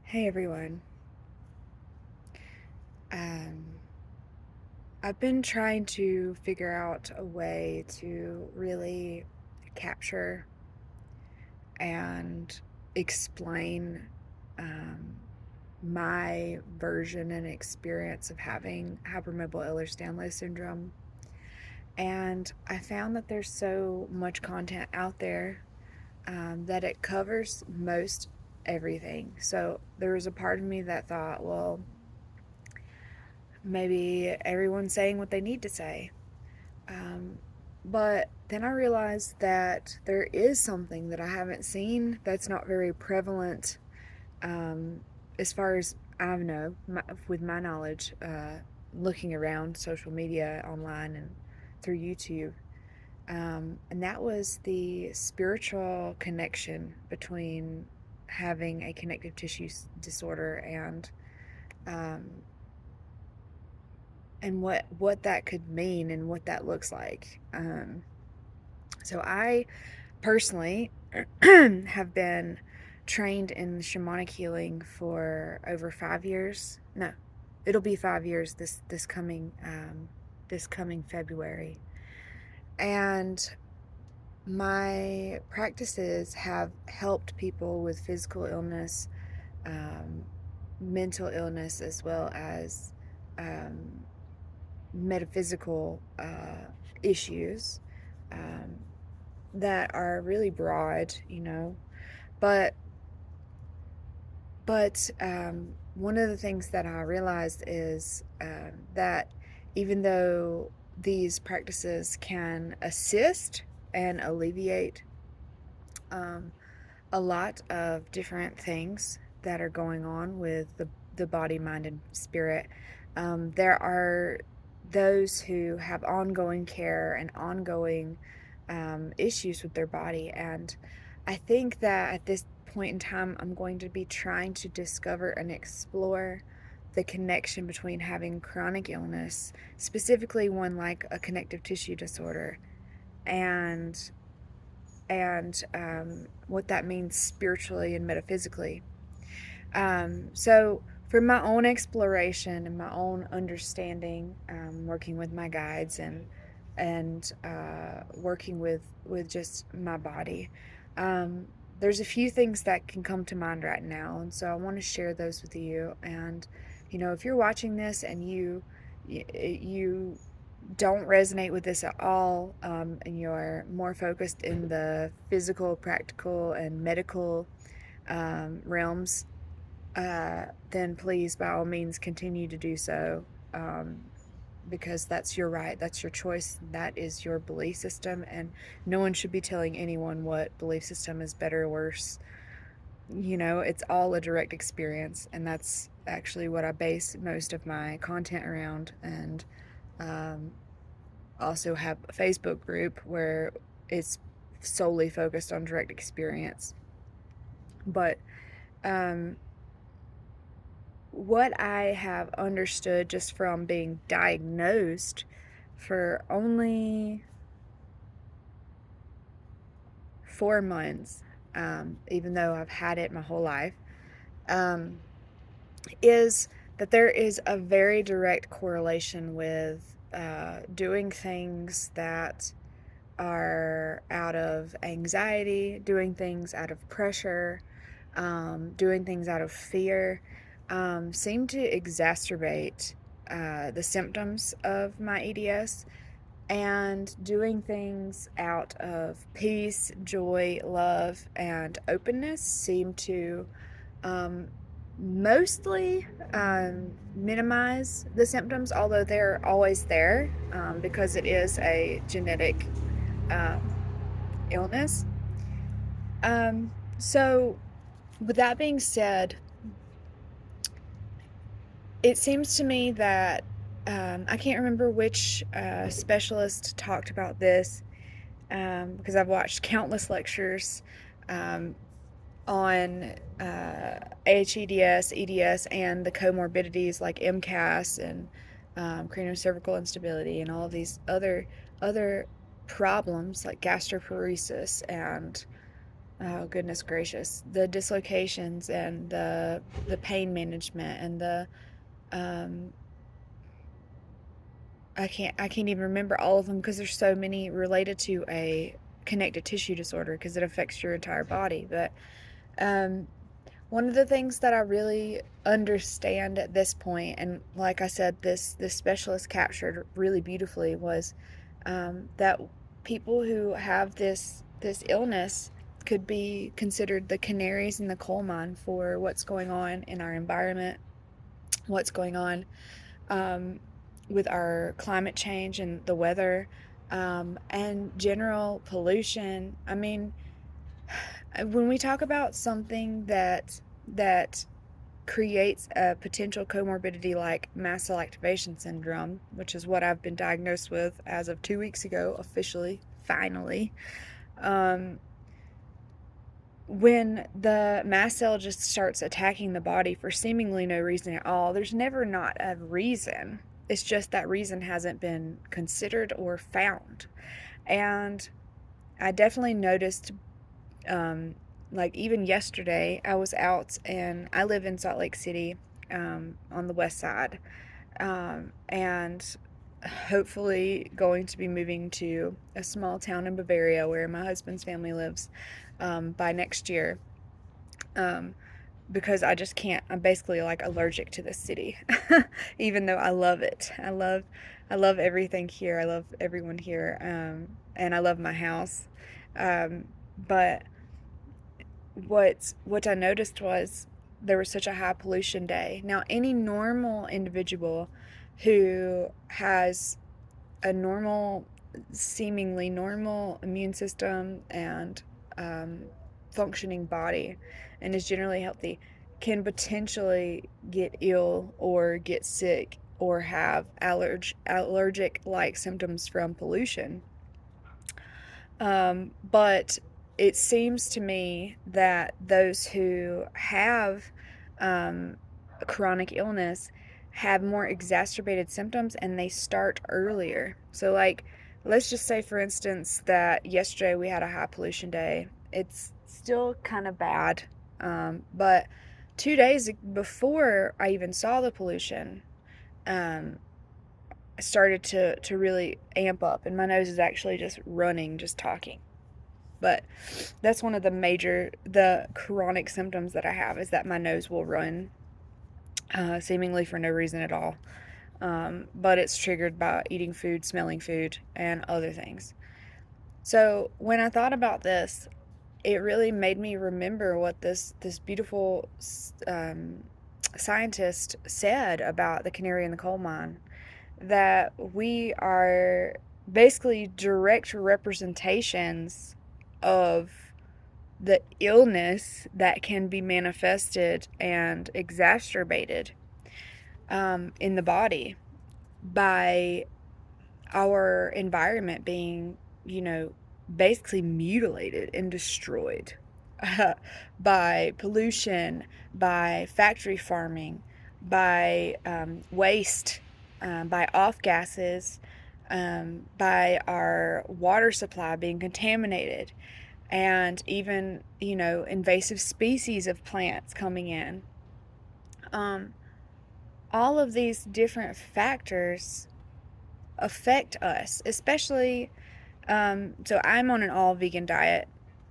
Hey everyone. Um, I've been trying to figure out a way to really capture and explain um, my version and experience of having hypermobile Ehlers-Danlos syndrome. And I found that there's so much content out there that it covers most everything. So there was a part of me that thought, well, maybe everyone's saying what they need to say. Um, but then I realized that there is something that I haven't seen that's not very prevalent, um, as far as I know, with my knowledge, looking around social media, online, and through YouTube. And that was the spiritual connection between having a connective tissue disorder um, and what that could mean and what that looks like. So I personally have been trained in shamanic healing for over 5 years. No, it'll be 5 years this coming February, and my practices have helped people with physical illness, um, mental illness, as well as um, metaphysical issues um, that are really broad, But one of the things that I realized is that even though these practices can assist and alleviate um, a lot of different things that are going on with the body, mind, and spirit, there are those who have ongoing care and ongoing issues with their body. And I think that at this point in time, I'm going to be trying to discover and explore the connection between having chronic illness, specifically one like a connective tissue disorder, and what that means spiritually and metaphysically. So for my own exploration and my own understanding, working with my guides and working with just my body, um, there's a few things that can come to mind right now, and so I want to share those with you. And if you're watching this and you don't resonate with this at all, and you're more focused in the physical, practical, and medical realms, then please, by all means, continue to do so, um, because that's your right, that's your choice, that is your belief system, and no one should be telling anyone what belief system is better or worse. It's all a direct experience, and that's actually what I base most of my content around. And um, also have a Facebook group where it's solely focused on direct experience. But um, what I have understood just from being diagnosed for only 4 months, even though I've had it my whole life, um, is that there is a very direct correlation with doing things that are out of anxiety, doing things out of pressure, doing things out of fear, seem to exacerbate the symptoms of my EDS, and doing things out of peace, joy, love, and openness seem to um, mostly minimize the symptoms, although they're always there, because it is a genetic um, illness. So, with that being said, it seems to me that I can't remember which specialist talked about this, because I've watched countless lectures um, on AHEDS, EDS, and the comorbidities like MCAS and craniosacral instability and all of these other problems like gastroparesis and Oh goodness gracious, the dislocations and the pain management and the um, I can't even remember all of them because there's so many related to a connective tissue disorder because it affects your entire body. But um, one of the things that I really understand at this point, and like I said, this specialist captured really beautifully, was that people who have this illness could be considered the canaries in the coal mine for what's going on in our environment, what's going on um, with our climate change and the weather, and general pollution. I mean, when we talk about something that creates a potential comorbidity like mast cell activation syndrome, which is what I've been diagnosed with as of 2 weeks ago, officially, finally. Um, when the mast cell just starts attacking the body for seemingly no reason at all, there's never not a reason. It's just that reason hasn't been considered or found. And I definitely noticed, um, like even yesterday, I was out and I live in Salt Lake City on the west side, and hopefully going to be moving to a small town in Bavaria where my husband's family lives by next year. Um, because I just can't. I'm basically like allergic to this city, even though I love it. I love everything here. I love everyone here, and I love my house. Um, but what I noticed was there was such a high pollution day. Now, any normal individual who has a normal, seemingly normal immune system and um, functioning body and is generally healthy can potentially get ill or get sick or have allergic like symptoms from pollution. But it seems to me that those who have um, chronic illness have more exacerbated symptoms and they start earlier. So, like, let's just say, for instance, that yesterday we had a high pollution day. It's still kind of bad, but 2 days before I even saw the pollution, um, started to really amp up, and my nose is actually just running just talking. But that's one of the chronic symptoms that I have is that my nose will run, seemingly for no reason at all. But it's triggered by eating food, smelling food, and other things. So when I thought about this, it really made me remember what this beautiful um, scientist said about the canary in the coal mine, that we are basically direct representations of the illness that can be manifested and exacerbated in the body by our environment being, you know, basically mutilated and destroyed by pollution, by factory farming, by waste, by off gases, by our water supply being contaminated, and even, you know, invasive species of plants coming in. Um, all of these different factors affect us, especially. So I'm on an all vegan diet,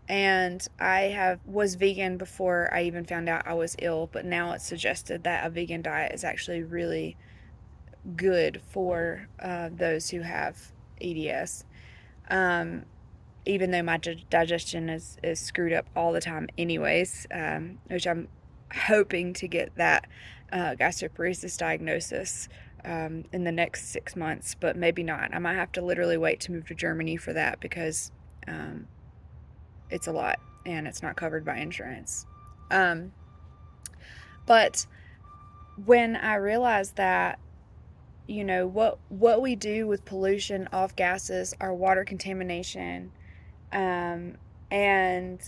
and I have was vegan before I even found out I was ill, but now it's suggested that a vegan diet is actually really good for those who have EDS. Um, Even though my digestion is screwed up all the time, anyways, which I'm hoping to get that gastroparesis diagnosis in the next 6 months, but maybe not. I might have to literally wait to move to Germany for that because um, it's a lot and it's not covered by insurance. Um, but when I realized that, you know, what we do with pollution, off gases, our water contamination, um, and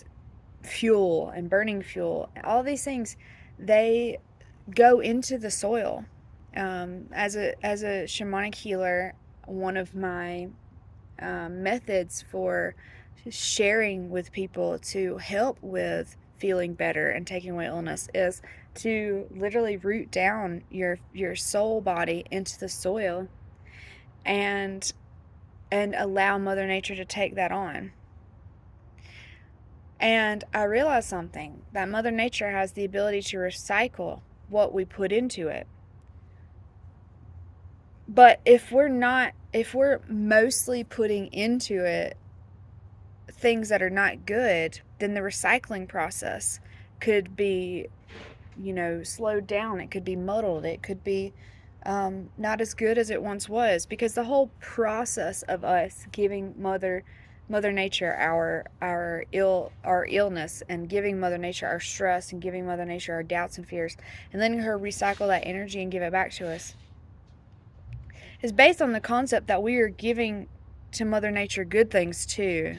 fuel and burning fuel, all these things, they go into the soil. As a shamanic healer, one of my methods for sharing with people to help with feeling better and taking away illness is to literally root down your soul body into the soil and allow Mother Nature to take that on. And I realized something, that Mother Nature has the ability to recycle what we put into it. But if we're mostly putting into it things that are not good, then the recycling process could be, slowed down. It could be muddled. It could be not as good as it once was, because the whole process of us giving Mother Nature our illness, and giving Mother Nature our stress, and giving Mother Nature our doubts and fears, and letting her recycle that energy and give it back to us, is based on the concept that we are giving to Mother Nature good things too.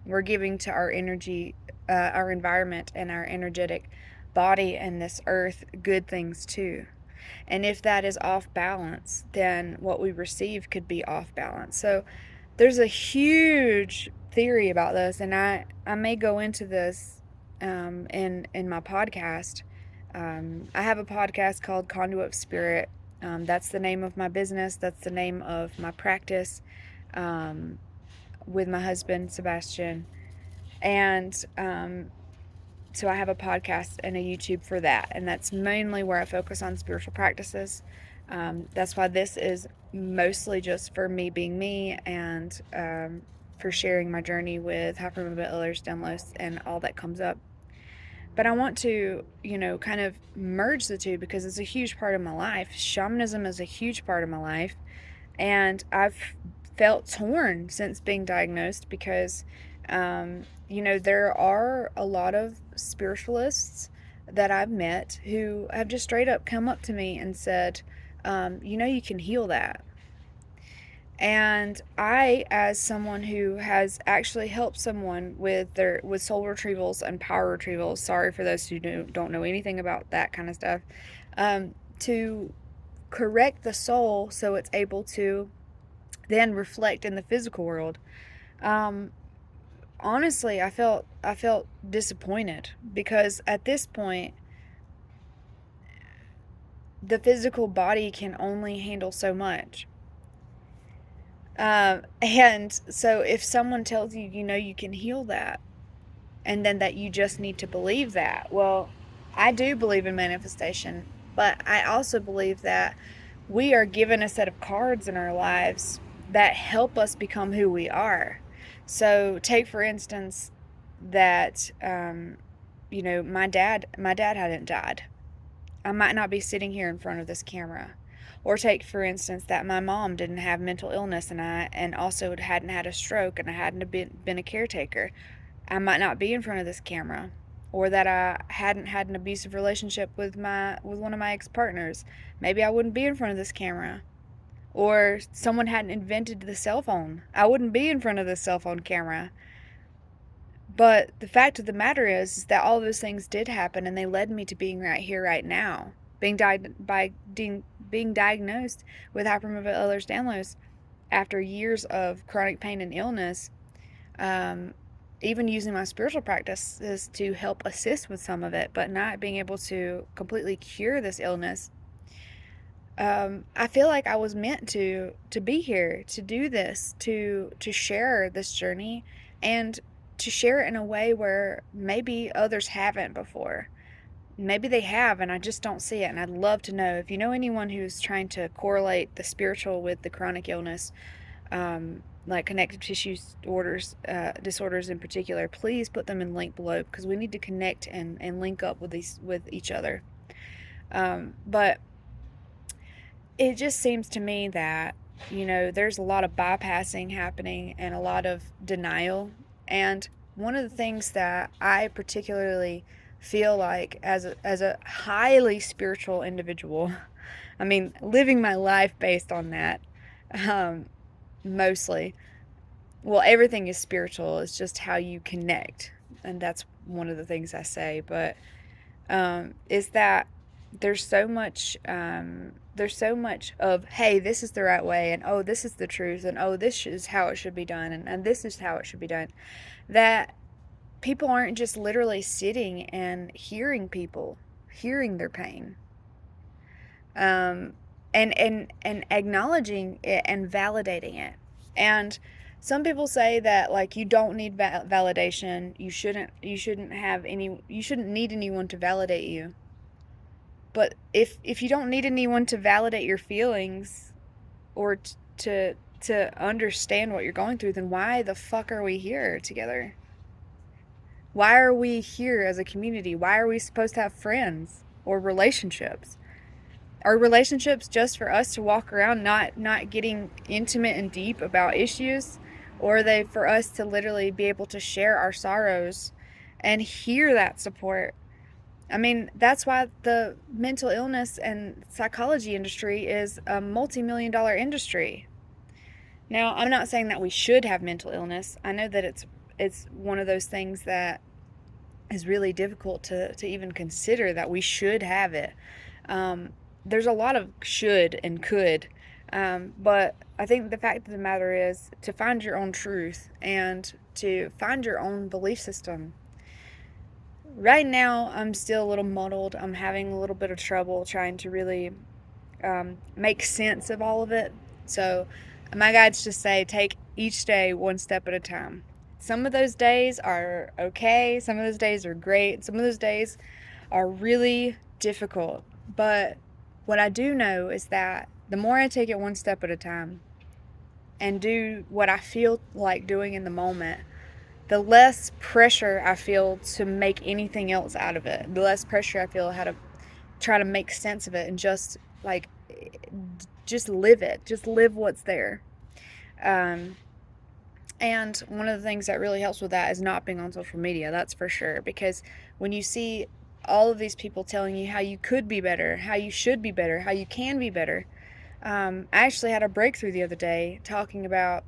We're giving to our energy, our environment, and our energetic body and this earth good things too. And if that is off balance, then what we receive could be off balance. So there's a huge theory about this, and I may go into this in my podcast. I have a podcast called Conduit of Spirit. That's the name of my business. That's the name of my practice, with my husband Sebastian. And so I have a podcast and a YouTube for that, and that's mainly where I focus on spiritual practices. That's why this is mostly just for me being me, and for sharing my journey with hypermobile Ehlers-Danlos and all that comes up. But I want to, kind of merge the two, because it's a huge part of my life. Shamanism is a huge part of my life, and I've felt torn since being diagnosed, because there are a lot of spiritualists that I've met who have just straight up come up to me and said, you can heal that. And I, as someone who has actually helped someone with soul retrievals and power retrievals, sorry for those who don't know anything about that kind of stuff, to correct the soul so it's able to then reflect in the physical world. Honestly, I felt disappointed, because at this point the physical body can only handle so much. And so if someone tells you, you can heal that, and then that you just need to believe that, well, I do believe in manifestation, but I also believe that we are given a set of cards in our lives that help us become who we are. So take, for instance, that my dad hadn't died. I might not be sitting here in front of this camera. Or take, for instance, that my mom didn't have mental illness, and also hadn't had a stroke, and I hadn't been a caretaker. I might not be in front of this camera. Or that I hadn't had an abusive relationship with one of my ex-partners. Maybe I wouldn't be in front of this camera. Or someone hadn't invented the cell phone. I wouldn't be in front of the cell phone camera. But the fact of the matter is that all those things did happen, and they led me to being right here, right now. Being diagnosed with hypermobile Ehlers-Danlos after years of chronic pain and illness, even using my spiritual practices to help assist with some of it, but not being able to completely cure this illness. I feel like I was meant to be here, to do this, to share this journey, and to share it in a way where maybe others haven't before. Maybe they have, and I just don't see it. And I'd love to know if you know anyone who's trying to correlate the spiritual with the chronic illness, like connective tissue disorders in particular. Please put them in link below, because we need to connect and link up with each other. But it just seems to me that, there's a lot of bypassing happening and a lot of denial. And one of the things that I particularly feel like, as a highly spiritual individual, I mean, living my life based on that, mostly. Well, everything is spiritual. It's just how you connect, and that's one of the things I say. But is that there's so much there's so much of, hey, this is the right way, and oh, this is the truth, and oh, this is how it should be done, and this is how it should be done, that people aren't just literally sitting and hearing people, hearing their pain, um, and acknowledging it and validating it. And some people say that, like, you don't need validation. You shouldn't have any. You shouldn't need anyone to validate you. But if you don't need anyone to validate your feelings, or to understand what you're going through, then why the fuck are we here together? Why are we here as a community? Why are we supposed to have friends or relationships? Are relationships just for us to walk around not getting intimate and deep about issues? Or are they for us to literally be able to share our sorrows and hear that support? I mean, that's why the mental illness and psychology industry is a multi-million dollar industry. Now, I'm not saying that we should have mental illness. I know that it's one of those things that is really difficult to even consider that we should have it. Um, there's a lot of should and could, but I think the fact of the matter is to find your own truth and to find your own belief system. Right now, I'm still a little muddled. I'm having a little bit of trouble trying to really make sense of all of it. So, my guides just say take each day one step at a time. Some of those days are okay, some of those days are great, some of those days are really difficult. But what I do know is that the more I take it one step at a time and do what I feel like doing in the moment, the less pressure I feel to make anything else out of it. The less pressure I feel how to try to make sense of it and just live it. Just live what's there. Um, and one of the things that really helps with that is not being on social media, that's for sure. Because when you see all of these people telling you how you could be better, how you should be better, how you can be better, I actually had a breakthrough the other day talking about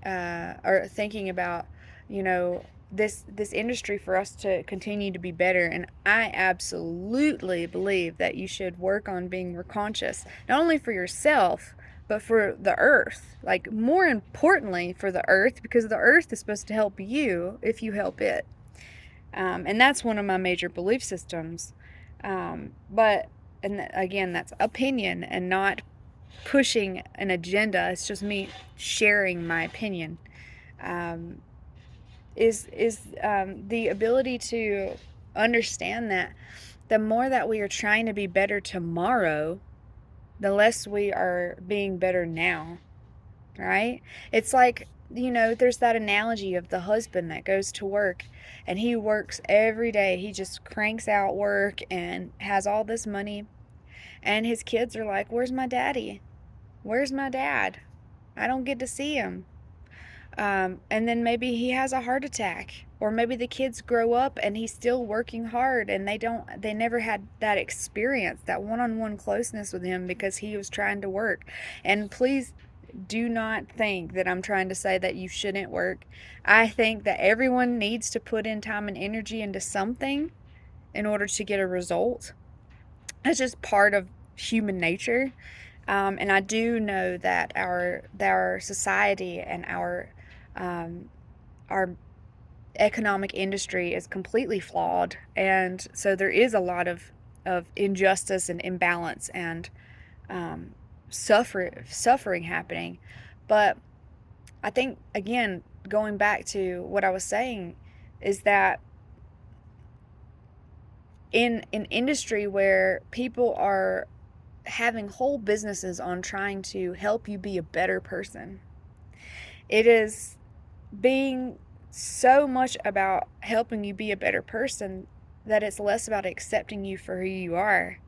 or thinking about, you know, this industry for us to continue to be better. And I absolutely believe that you should work on being more conscious, not only for yourself, but for the earth. Like, more importantly, for the earth, because the earth is supposed to help you if you help it. And that's one of my major belief systems. But, and again, that's opinion and not pushing an agenda. It's just me sharing my opinion. Um, is the ability to understand that the more that we are trying to be better tomorrow, the less we are being better now, right? It's like, there's that analogy of the husband that goes to work and he works every day. He just cranks out work and has all this money. And his kids are like, "Where's my daddy? Where's my dad? I don't get to see him." And then maybe he has a heart attack, or maybe the kids grow up and he's still working hard and they never had that experience, that one-on-one closeness with him because he was trying to work. And please do not think that I'm trying to say that you shouldn't work. I think that everyone needs to put in time and energy into something in order to get a result. It's just part of human nature. And I do know that our society and um, our economic industry is completely flawed, and so there is a lot of injustice and imbalance and um, suffering happening. But I think, again, going back to what I was saying, is that in an industry where people are having whole businesses on trying to help you be a better person, it is being so much about helping you be a better person that it's less about accepting you for who you are.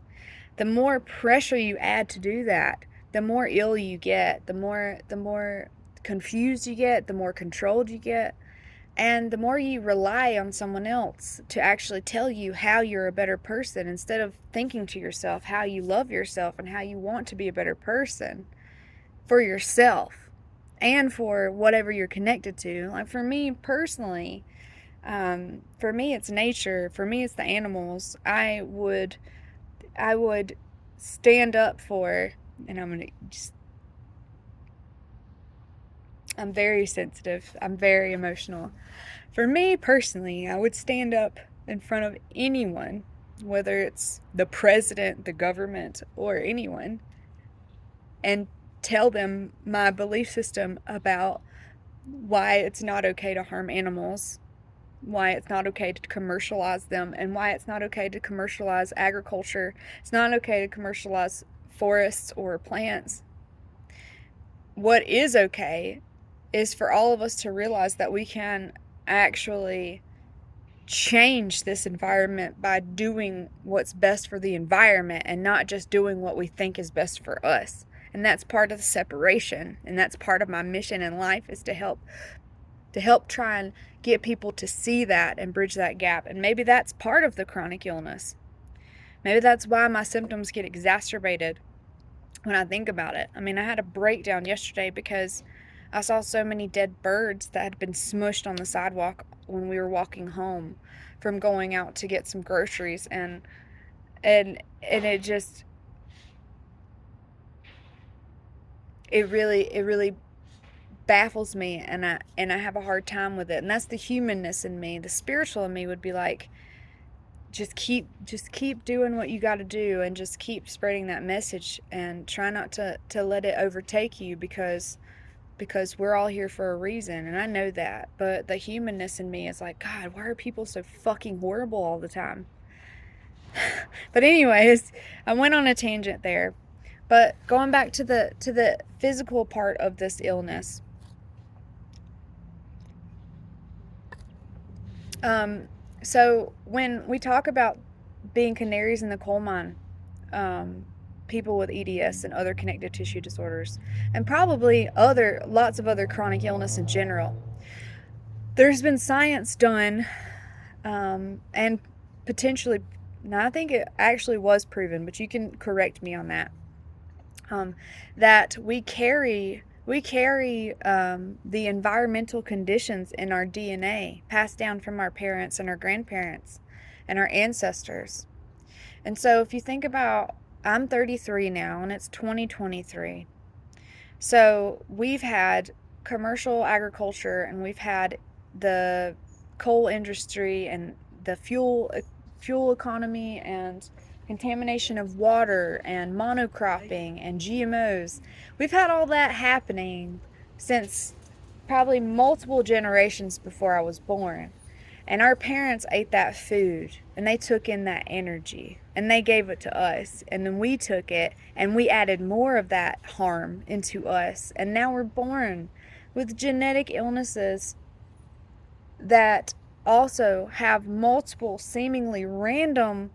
The more pressure you add to do that, the more ill you get, the more confused you get, the more controlled you get, and the more you rely on someone else to actually tell you how you're a better person instead of thinking to yourself how you love yourself and how you want to be a better person for yourself and for whatever you're connected to. Like, for me personally, for me it's nature. For me it's the animals. I would stand up for and I'm very sensitive. I'm very emotional. For me personally, I would stand up in front of anyone, whether it's the president, the government, or anyone, and tell them my belief system about why it's not okay to harm animals, why it's not okay to commercialize them, and why it's not okay to commercialize agriculture. It's not okay to commercialize forests or plants. What is okay is for all of us to realize that we can actually change this environment by doing what's best for the environment and not just doing what we think is best for us. And that's part of the separation, and that's part of my mission in life, is to help try and get people to see that and bridge that gap. And maybe that's part of the chronic illness. Maybe that's why my symptoms get exacerbated when I think about it. I mean, I had a breakdown yesterday because I saw so many dead birds that had been smushed on the sidewalk when we were walking home from going out to get some groceries, and it really baffles me, and I have a hard time with it. And that's the humanness in me. The spiritual in me would be like, just keep doing what you got to do, and just keep spreading that message, and try not to let it overtake you, because we're all here for a reason, and I know that. But the humanness in me is like, God, why are people so fucking horrible all the time? But anyways, I went on a tangent there. But going back to the physical part of this illness, um, so when we talk about being canaries in the coal mine, um, people with EDS and other connective tissue disorders, and probably other lots of other chronic illness in general, there's been science done, and potentially, now I think it actually was proven, but you can correct me on that. That we carry the environmental conditions in our DNA, passed down from our parents and our grandparents and our ancestors. And so, if you think about, I'm 33 now, and it's 2023. So we've had commercial agriculture, and we've had the coal industry, and the fuel economy, and contamination of water, and monocropping, and GMOs. We've had all that happening since probably multiple generations before I was born. And our parents ate that food, and they took in that energy, and they gave it to us. And then we took it and we added more of that harm into us. And now we're born with genetic illnesses that also have multiple seemingly random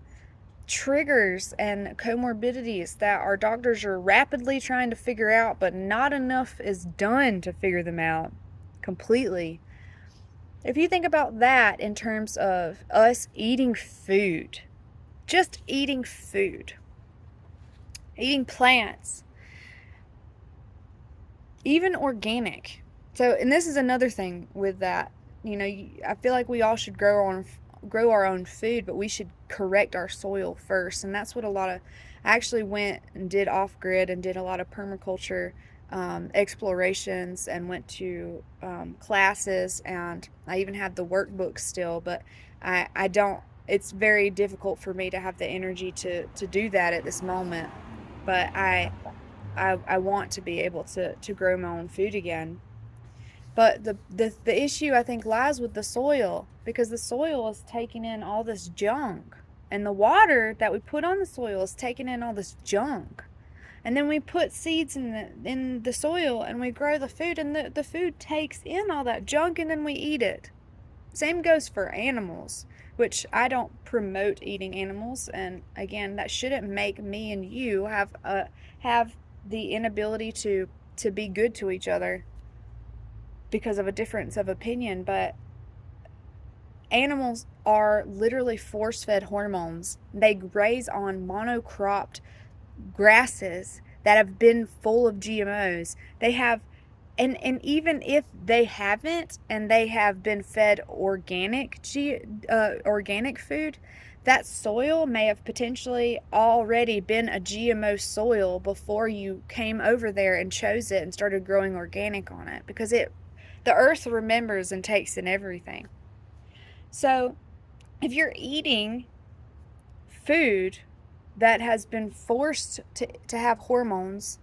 triggers and comorbidities that our doctors are rapidly trying to figure out, but not enough is done to figure them out completely. If you think about that in terms of us eating food, just eating food, eating plants, even organic. So, and this is another thing with that. I feel like we all should grow our own food, but we should correct our soil first. And that's what I actually went and did off grid and did a lot of permaculture explorations, and went to classes, and I even have the workbook still, but I don't, it's very difficult for me to have the energy to do that at this moment. But I want to be able to grow my own food again. But the issue, I think, lies with the soil, because the soil is taking in all this junk, and the water that we put on the soil is taking in all this junk. And then we put seeds in the soil, and we grow the food, and the food takes in all that junk, and then we eat it. Same goes for animals, which I don't promote eating animals, and again, that shouldn't make me and you have the inability to be good to each other because of a difference of opinion. But animals are literally force-fed hormones. They graze on monocropped grasses that have been full of GMOs. They have, and even if they haven't, and they have been fed organic food, that soil may have potentially already been a GMO soil before you came over there and chose it and started growing organic on it, because the earth remembers and takes in everything. So if you're eating food that has been forced to have hormones,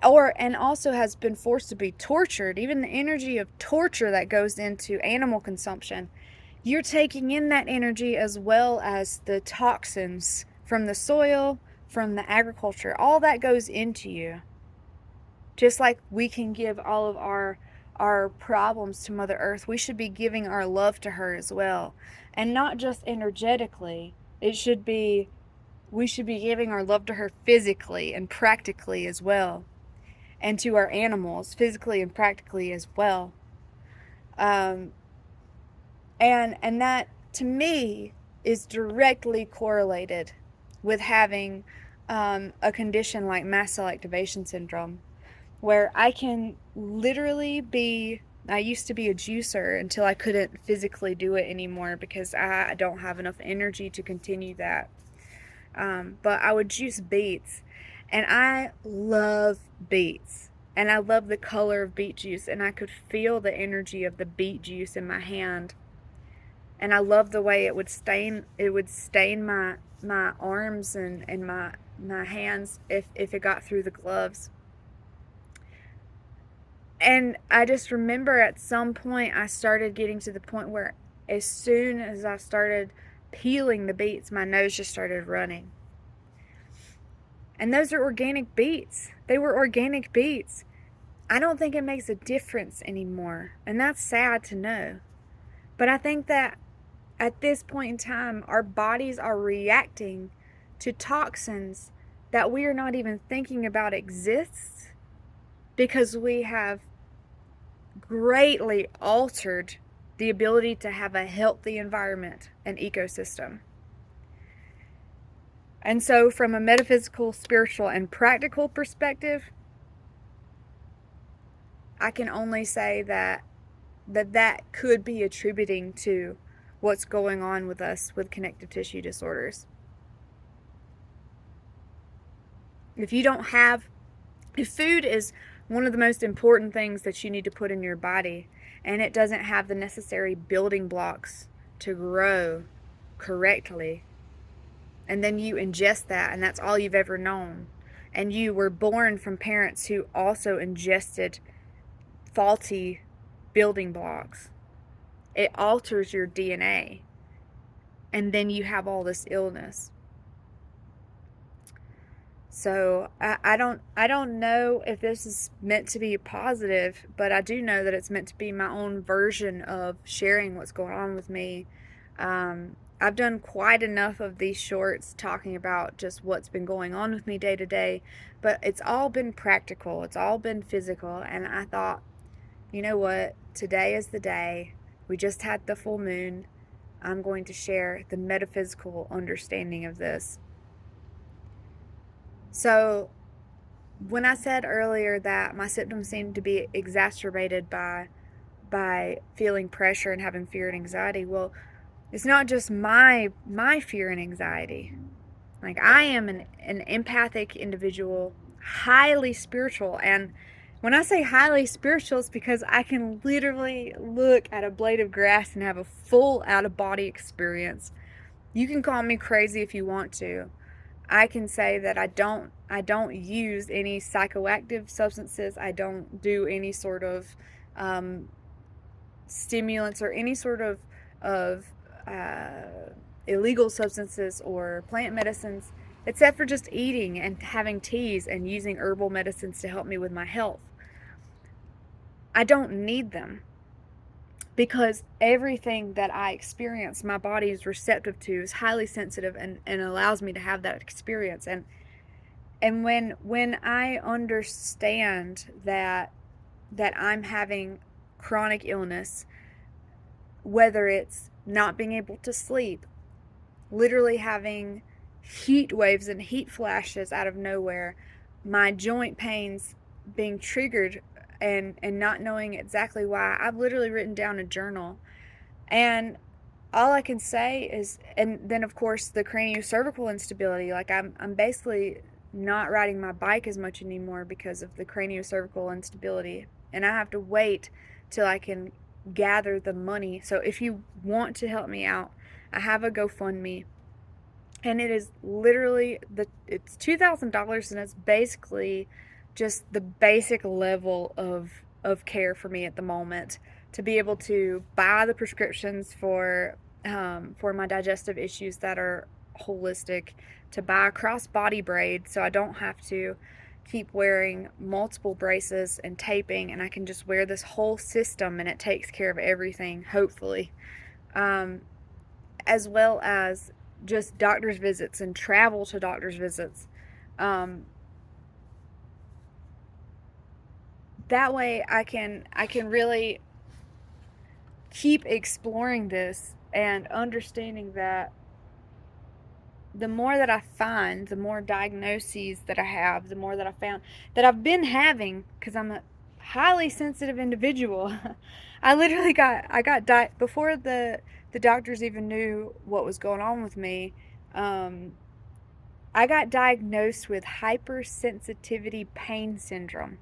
and also has been forced to be tortured, even the energy of torture that goes into animal consumption, you're taking in that energy as well as the toxins from the soil, from the agriculture. All that goes into you. Just like we can give all of our problems to Mother Earth, we should be giving our love to her as well. And not just energetically. We should be giving our love to her physically and practically as well. And to our animals, physically and practically as well. Um, and that, to me, is directly correlated with having a condition like mast cell activation syndrome, where I can literally be. I used to be a juicer until I couldn't physically do it anymore because I don't have enough energy to continue that. But I would juice beets, and I love beets. And I love the color of beet juice, and I could feel the energy of the beet juice in my hand. And I love the way it would stain my arms and my hands if it got through the gloves. And I just remember at some point I started getting to the point where as soon as I started peeling the beets, my nose just started running. And those are organic beets. They were organic beets. I don't think it makes a difference anymore. And that's sad to know. But I think that at this point in time, our bodies are reacting to toxins that we are not even thinking about exists, because we have greatly altered the ability to have a healthy environment and ecosystem. And so from a metaphysical, spiritual, and practical perspective, I can only say that could be attributing to what's going on with us with connective tissue disorders. If food is one of the most important things that you need to put in your body, and it doesn't have the necessary building blocks to grow correctly, and then you ingest that, and that's all you've ever known, and you were born from parents who also ingested faulty building blocks, it alters your DNA, and then you have all this illness. So I don't know if this is meant to be positive, but I do know that it's meant to be my own version of sharing what's going on with me. I've done quite enough of these shorts talking about just what's been going on with me day to day, but it's all been practical. It's all been physical, and I thought, you know what? Today is the day. We just had the full moon. I'm going to share the metaphysical understanding of this. So, when I said earlier that my symptoms seemed to be exacerbated by feeling pressure and having fear and anxiety, well, it's not just my fear and anxiety. Like, I am an empathic individual, highly spiritual, and when I say highly spiritual, it's because I can literally look at a blade of grass and have a full out of body experience. You can call me crazy if you want to. I can say that I don't use any psychoactive substances. I don't do any sort of stimulants or any sort of illegal substances or plant medicines, except for just eating and having teas and using herbal medicines to help me with my health. I don't need them, because everything that I experience, my body is receptive to, is highly sensitive, and allows me to have that experience. And when I understand that I'm having chronic illness, whether it's not being able to sleep, literally having heat waves and heat flashes out of nowhere, my joint pains being triggered, and not knowing exactly why, I've literally written down a journal. And all I can say is, and then of course the craniocervical instability. Like I'm basically not riding my bike as much anymore because of the craniocervical instability, and I have to wait till I can gather the money. So if you want to help me out, I have a GoFundMe, and it is literally it's $2,000, and it's basically just the basic level of care for me at the moment to be able to buy the prescriptions for my digestive issues that are holistic, to buy a crossbody braid so I don't have to keep wearing multiple braces and taping, and I can just wear this whole system and it takes care of everything, hopefully. Um, as well as just doctor's visits and travel to doctor's visits. Um, that way I can really keep exploring this and understanding that the more that I find, the more diagnoses that I have, the more that I found that I've been having, because I'm a highly sensitive individual. I got before the doctors even knew what was going on with me. Um, I got diagnosed with hypersensitivity pain syndrome,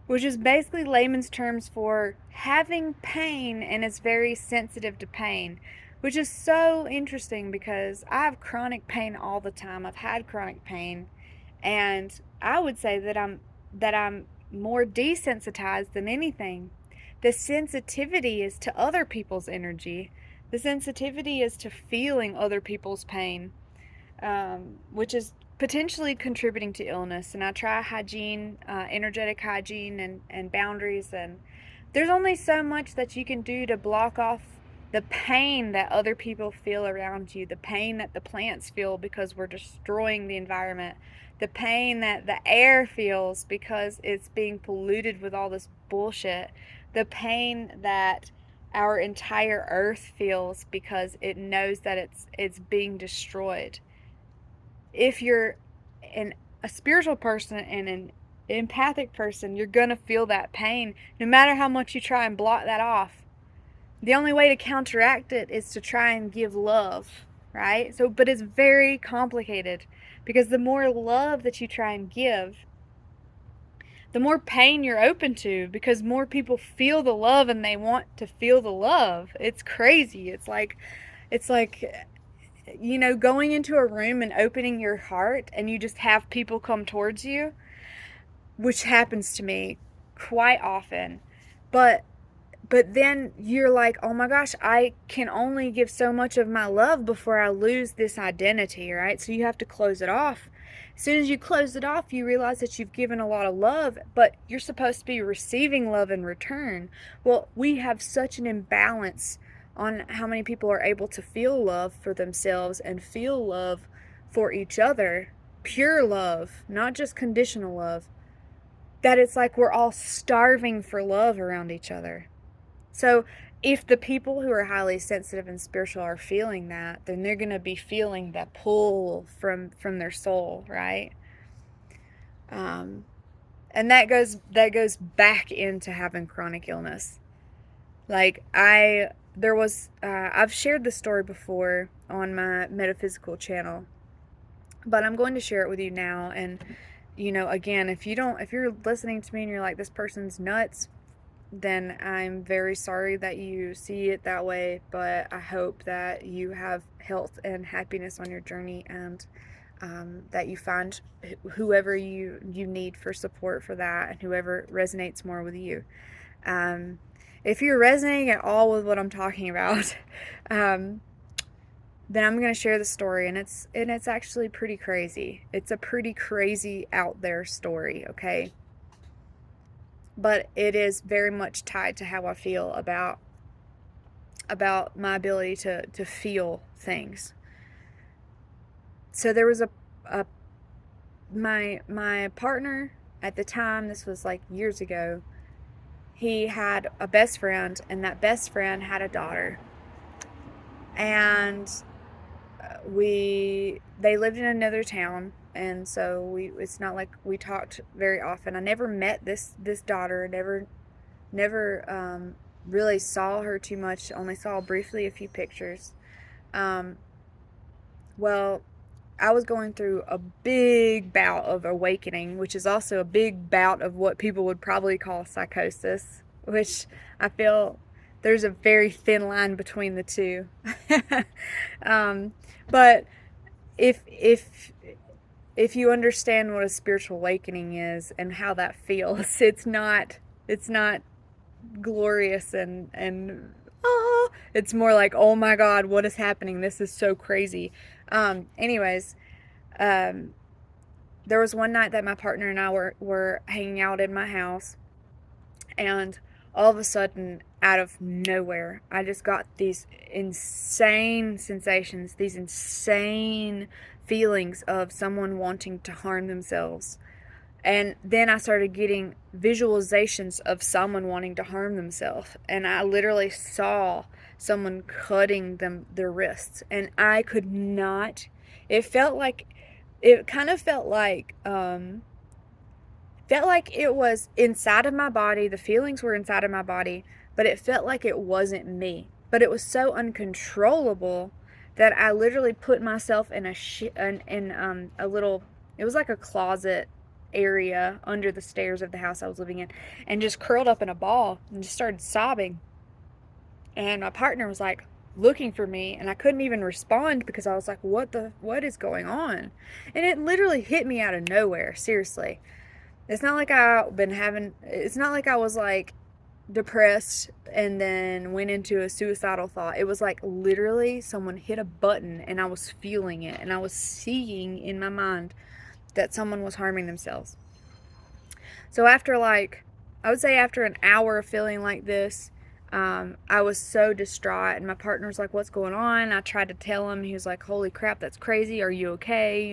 which is basically layman's terms for having pain and is very sensitive to pain, which is so interesting because I have chronic pain all the time. I've had chronic pain, and I would say that I'm more desensitized than anything. The sensitivity is to other people's energy. The sensitivity is to feeling other people's pain, which is potentially contributing to illness. And I try hygiene, energetic hygiene, and boundaries. And there's only so much that you can do to block off the pain that other people feel around you, the pain that the plants feel because we're destroying the environment, the pain that the air feels because it's being polluted with all this bullshit, the pain that our entire earth feels because it knows that it's being destroyed. If you're an a spiritual person and an empathic person, you're going to feel that pain no matter how much you try and block that off. The only way to counteract it is to try and give love, right? So, but it's very complicated because the more love that you try and give, the more pain you're open to because more people feel the love and they want to feel the love. It's crazy. It's like going into a room and opening your heart and you just have people come towards you, which happens to me quite often. But but then you're like, oh my gosh, I can only give so much of my love before I lose this identity, right? So you have to close it off. As soon as you close it off, you realize that you've given a lot of love, but you're supposed to be receiving love in return. Well, we have such an imbalance on how many people are able to feel love for themselves and feel love for each other, pure love, not just conditional love, that it's like we're all starving for love around each other. So if the people who are highly sensitive and spiritual are feeling that, then they're going to be feeling that pull from their soul, right? Um, and that goes back into having chronic illness. Like I've shared this story before on my metaphysical channel, but I'm going to share it with you now. And again, if you're listening to me and you're like, this person's nuts, then I'm very sorry that you see it that way, but I hope that you have health and happiness on your journey, and that you find whoever you need for support for that, and whoever resonates more with you. Um, if you're resonating at all with what I'm talking about, um, then I'm going to share the story, and it's actually pretty crazy. It's a pretty crazy out there story, okay? But it is very much tied to how I feel about my ability to feel things. So there was a my partner at the time, this was like years ago, he had a best friend, and that best friend had a daughter. And we they lived in another town, and so we it's not like we talked very often. I never met this daughter, never really saw her too much, only saw briefly a few pictures. Um, well, I was going through a big bout of awakening, which is also a big bout of what people would probably call psychosis, which I feel there's a very thin line between the two. um, but if if you understand what a spiritual awakening is and how that feels, it's not glorious and oh, it's more like, oh my god, what is happening? This is so crazy. Anyways, um, there was one night that my partner and I were hanging out in my house, and all of a sudden, out of nowhere, I just got these insane sensations, these insane feelings of someone wanting to harm themselves. And then I started getting visualizations of someone wanting to harm themselves. And I literally saw someone cutting their wrists. And I could not, it felt like, it kind of felt like it was inside of my body. The feelings were inside of my body, but it felt like it wasn't me. But it was so uncontrollable that I literally put myself in a little. It was like a closet area under the stairs of the house I was living in, and just curled up in a ball and just started sobbing. And my partner was like looking for me, and I couldn't even respond because I was like, what is going on? And it literally hit me out of nowhere, seriously. It's not like I was like depressed and then went into a suicidal thought. It was like literally someone hit a button and I was feeling it and I was seeing in my mind that someone was harming themselves. So I would say after an hour of feeling like this, I was so distraught, and my partner was like, "What's going on?" I tried to tell him. He was like, "Holy crap, that's crazy. Are you okay?"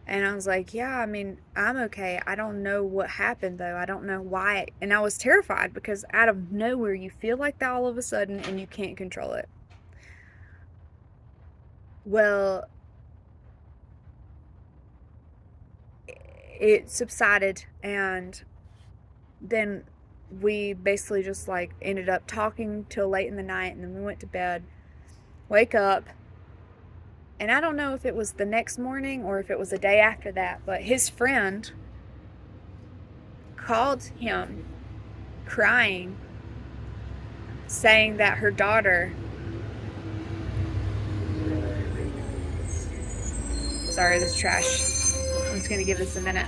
And I was like, yeah, I mean, I'm okay. I don't know what happened though. I don't know why. And I was terrified because out of nowhere, you feel like that all of a sudden and you can't control it. Well, it subsided, and then we basically just like ended up talking till late in the night, and then we went to bed. Wake up, and I don't know if it was the next morning or if it was the day after that, but his friend called him crying, saying that her daughter, sorry, this trash. I'm just gonna give this a minute.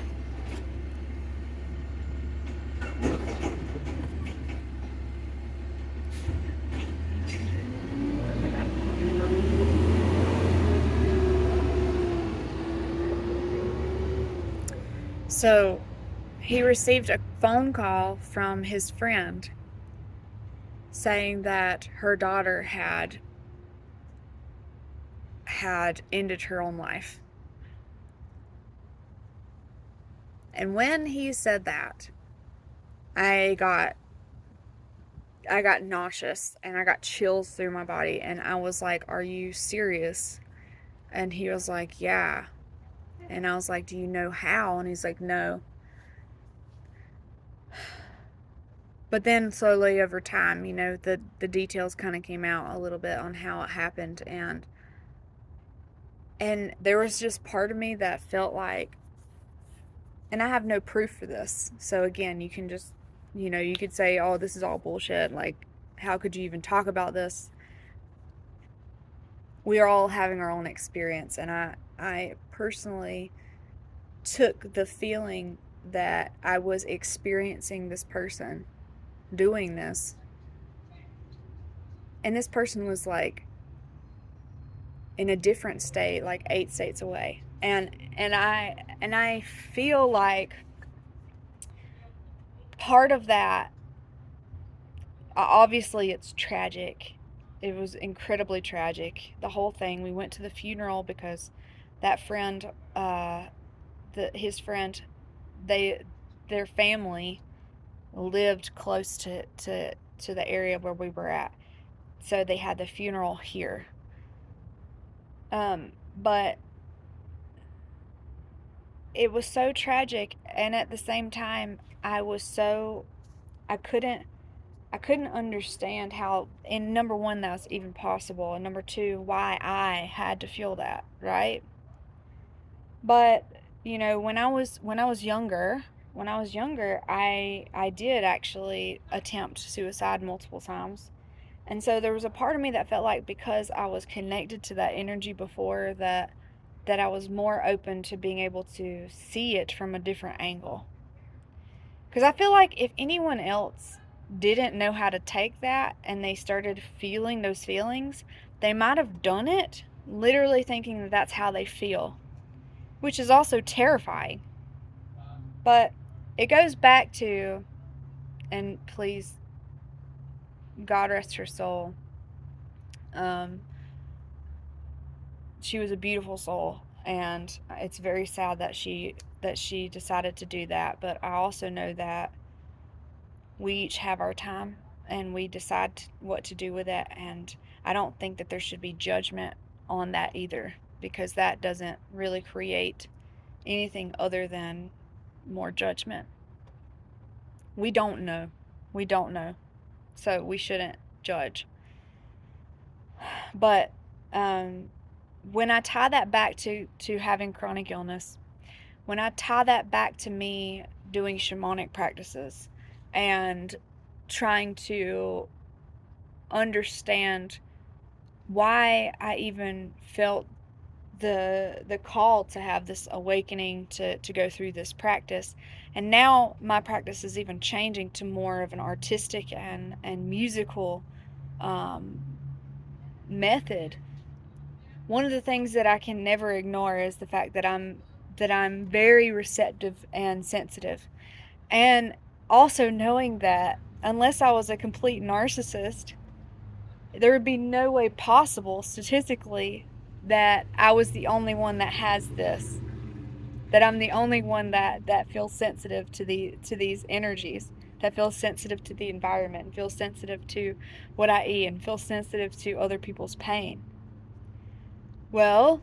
So he received a phone call from his friend saying that her daughter had ended her own life. And when he said that, I got I got nauseous and I got chills through my body, and I was like, "Are you serious?" And he was like, "Yeah." And I was like, "Do you know how?" And he's like, "No." But then slowly over time, the details kind of came out a little bit on how it happened, and there was just part of me that felt like, and I have no proof for this. So again, you can just, you could say, "Oh, this is all bullshit. Like, how could you even talk about this?" We are all having our own experience, and I personally took the feeling that I was experiencing this person doing this, and this person was like in a different state, like 8 states away. And I feel like part of that, obviously it's tragic. It was incredibly tragic. The whole thing. We went to the funeral because that friend, his friend, they their family lived close to the area where we were at, so they had the funeral here. But it was so tragic, and at the same time, I was so I couldn't I couldn't understand how, and number one, that was even possible, and number two, why I had to feel that, right? But when I was younger, I did actually attempt suicide multiple times. And so there was a part of me that felt like because I was connected to that energy before, that I was more open to being able to see it from a different angle. Because I feel like if anyone else didn't know how to take that and they started feeling those feelings, they might have done it literally thinking that that's how they feel, which is also terrifying. But it goes back to, and please, God rest her soul. Um, she was a beautiful soul, and it's very sad that she decided to do that. But I also know that we each have our time, and we decide what to do with it. And I don't think that there should be judgment on that either, because that doesn't really create anything other than more judgment. We don't know. We don't know. So we shouldn't judge. But um, when I tie that back to having chronic illness, when I tie that back to me doing shamanic practices and trying to understand why I even felt the call to have this awakening to go through this practice. And now my practice is even changing to more of an artistic and musical um, method. One of the things that I can never ignore is the fact that I'm very receptive and sensitive. And also knowing that unless I was a complete narcissist, there would be no way possible statistically that I was the only one that has this, that I'm the only one that feels sensitive to these energies, that feels sensitive to the environment, and feels sensitive to what I eat, and feels sensitive to other people's pain. Well,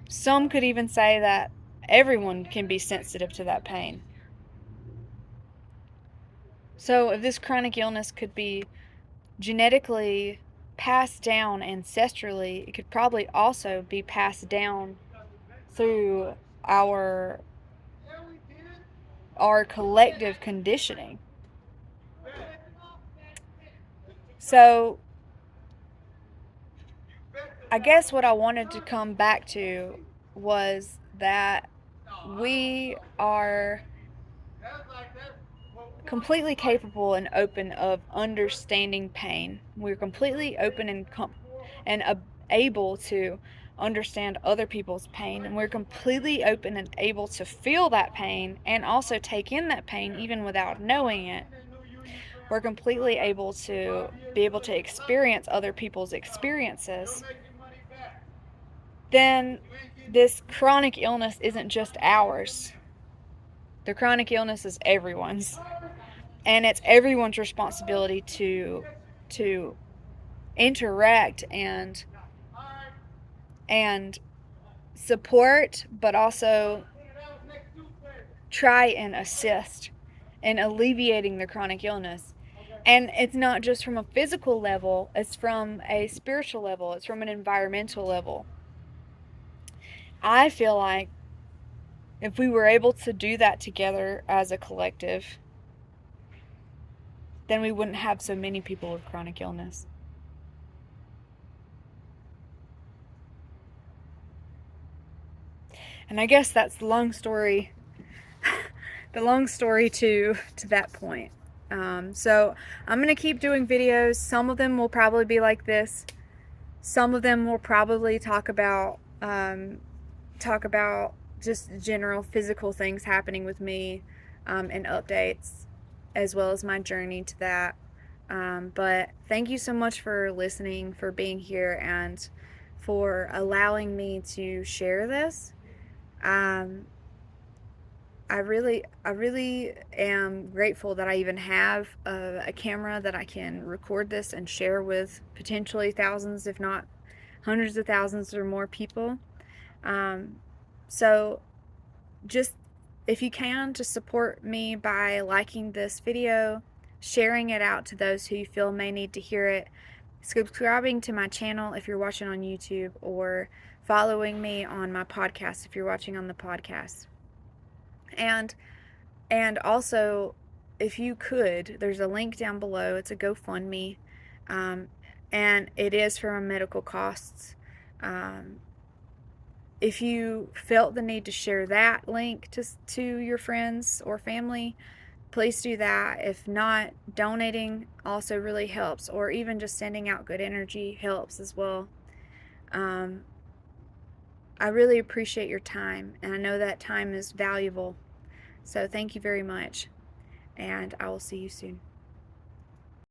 some could even say that everyone can be sensitive to that pain. So if this chronic illness could be genetically passed down ancestrally, it could probably also be passed down through our our collective conditioning. So I guess what I wanted to come back to was that we are completely capable and open of understanding pain. We're completely open and able to understand other people's pain, and we're completely open and able to feel that pain and also take in that pain even without knowing it. We're completely able to be able to experience other people's experiences. Then this chronic illness isn't just ours. The chronic illness is everyone's. And it's everyone's responsibility to interact and support, but also try and assist in alleviating the chronic illness. And it's not just from a physical level, it's from a spiritual level, it's from an environmental level. I feel like if we were able to do that together as a collective, then we wouldn't have so many people with chronic illness. And I guess that's the long story to that point. So I'm gonna keep doing videos. Some of them will probably be like this. Some of them will probably talk about just general physical things happening with me, and updates, as well as my journey to that. But thank you so much for listening, for being here, and for allowing me to share this. Um, I really am grateful that I even have a camera that I can record this and share with potentially thousands, if not hundreds of thousands or more people. Um, so just if you can, just support me by liking this video, sharing it out to those who you feel may need to hear it, subscribing to my channel if you're watching on YouTube, or following me on my podcast if you're watching on the podcast. And also, if you could, there's a link down below. It's a GoFundMe, um, and it is for my medical costs. Um, if you felt the need to share that link to your friends or family, please do that. If not, donating also really helps, or even just sending out good energy helps as well. Um, I really appreciate your time, and I know that time is valuable. So thank you very much, and I will see you soon.